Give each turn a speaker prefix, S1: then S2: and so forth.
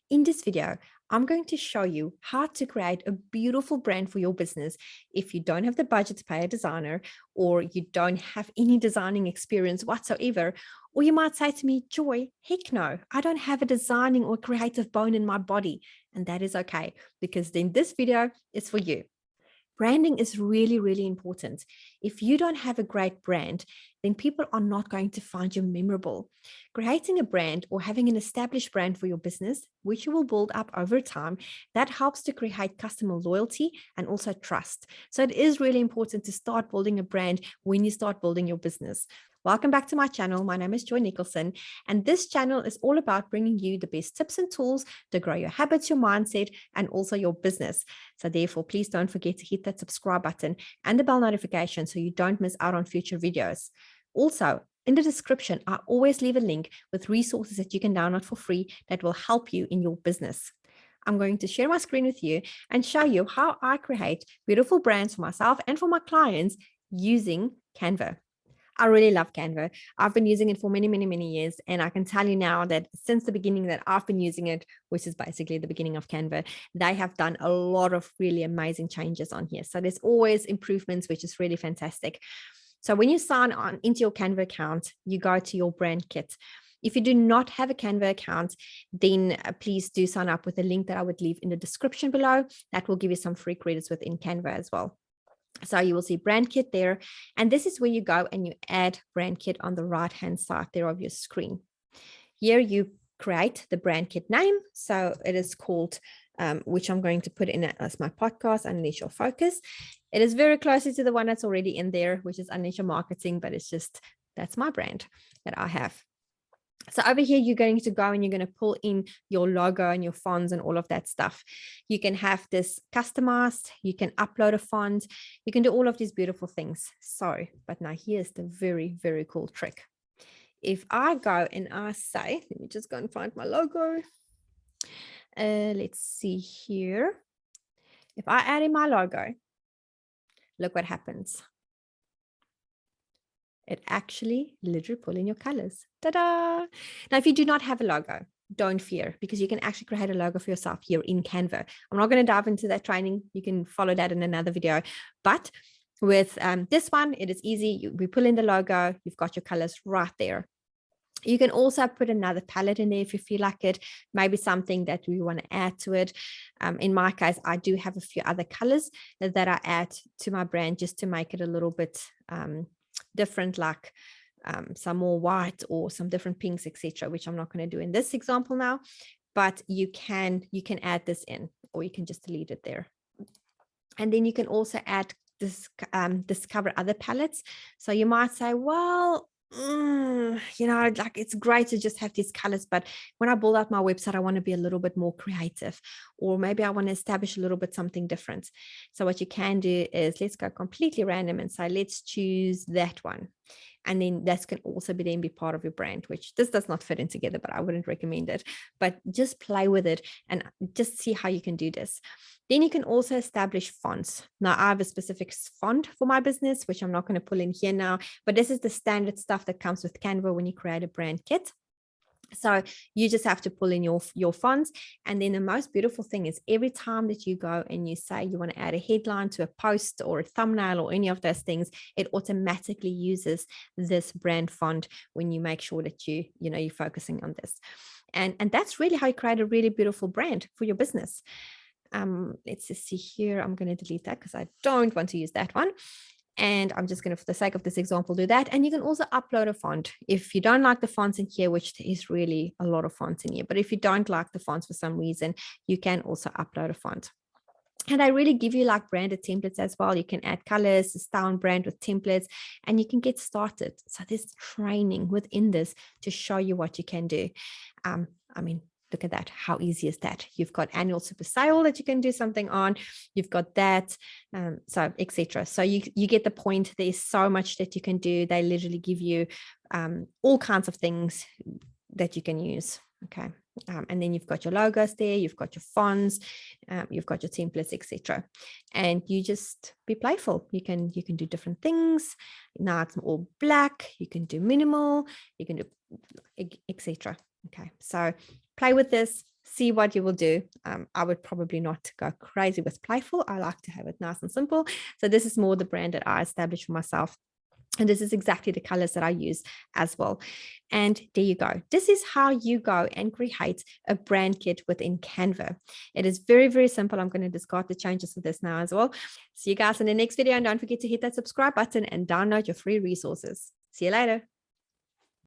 S1: In this video, I'm going to show you how to create a beautiful brand for your business if you don't have the budget to pay a designer, or you don't have any designing experience whatsoever. Or you might say to me, Joy, heck no, I don't have a designing or creative bone in my body. And that is okay, because then this video is for you. Branding is really, really important. If you don't have a great brand, then people are not going to find you memorable. Creating a brand or having an established brand for your business, which you will build up over time, that helps to create customer loyalty and also trust. So it is really important to start building a brand when you start building your business. Welcome back to my channel. My name is Joy Nicholson, and this channel is all about bringing you the best tips and tools to grow your habits, your mindset, and also your business. So therefore, please don't forget to hit that subscribe button and the bell notification so you don't miss out on future videos. Also, in the description, I always leave a link with resources that you can download for free that will help you in your business. I'm going to share my screen with you and show you how I create beautiful brands for myself and for my clients using Canva. I really love Canva. I've been using it for many, many, many years. And I can tell you now that since the beginning that I've been using it, which is basically the beginning of Canva, they have done a lot of really amazing changes on here. So there's always improvements, which is really fantastic. So when you sign on into your Canva account, you go to your brand kit. If you do not have a Canva account, then please do sign up with the link that I would leave in the description below. That will give you some free credits within Canva as well. So you will see brand kit there. And this is where you go and you add brand kit on the right-hand side there of your screen. Here you create the brand kit name. So it is called, which I'm going to put in as my podcast, Unleash Your Focus. It is very closely to the one that's already in there, which is Unleash Your Marketing, but it's just, that's my brand that I have. So over here, you're going to go and you're going to pull in your logo and your fonts and all of that stuff. You can have this customized, you can upload a font, you can do all of these beautiful things. So, but now here's the very, very cool trick. If I go and I say, let me just go and find my logo. Let's see here. If I add in my logo, look what happens. It actually literally pull in your colors. Ta-da! Now, if you do not have a logo, don't fear, because you can actually create a logo for yourself here in Canva. I'm not going to dive into that training. You can follow that in another video. But with this one, it is easy. We pull in the logo. You've got your colors right there. You can also put another palette in there if you feel like it, maybe something that we want to add to it. In my case, I do have a few other colors that I add to my brand just to make it a little bit different, like some more white or some different pinks, etc., which I'm not going to do in this example now, but you can add this in, or you can just delete it there. And then you can also add this discover other palettes. So you might say, well, like it's great to just have these colors, but when I build out my website, I want to be a little bit more creative, or maybe I want to establish a little bit something different. So what you can do is, let's go completely random and say, let's choose that one. And then that can also be part of your brand, which this does not fit in together, but I wouldn't recommend it. But just play with it and just see how you can do this. Then you can also establish fonts. Now, I have a specific font for my business, which I'm not going to pull in here now, but this is the standard stuff that comes with Canva when you create a brand kit. So you just have to pull in your fonts. And then the most beautiful thing is, every time that you go and you say you want to add a headline to a post or a thumbnail or any of those things, it automatically uses this brand font when you make sure that you're focusing on this. And that's really how you create a really beautiful brand for your business. Let's just see here. I'm going to delete that because I don't want to use that one. And I'm just going to, for the sake of this example, do that. And you can also upload a font. If you don't like the fonts in here, which is really a lot of fonts in here, but if you don't like the fonts for some reason, you can also upload a font. And I really give you like branded templates as well. You can add colors, a style brand with templates, and you can get started. So there's training within this to show you what you can do. Look at that. How easy is that? You've got annual super sale that you can do something on. You've got that, so etc. So you get the point. There's so much that you can do. They literally give you all kinds of things that you can use. Okay. And then you've got your logos there. You've got your fonts. You've got your templates, etc. And you just be playful. You can do different things. Now it's all black. You can do minimal. You can do etc. Okay. So play with this, see what you will do. I would probably not go crazy with playful. I like to have it nice and simple. So this is more the brand that I established for myself. And this is exactly the colors that I use as well. And there you go. This is how you go and create a brand kit within Canva. It is very, very simple. I'm going to discard the changes for this now as well. See you guys in the next video. And don't forget to hit that subscribe button and download your free resources. See you later.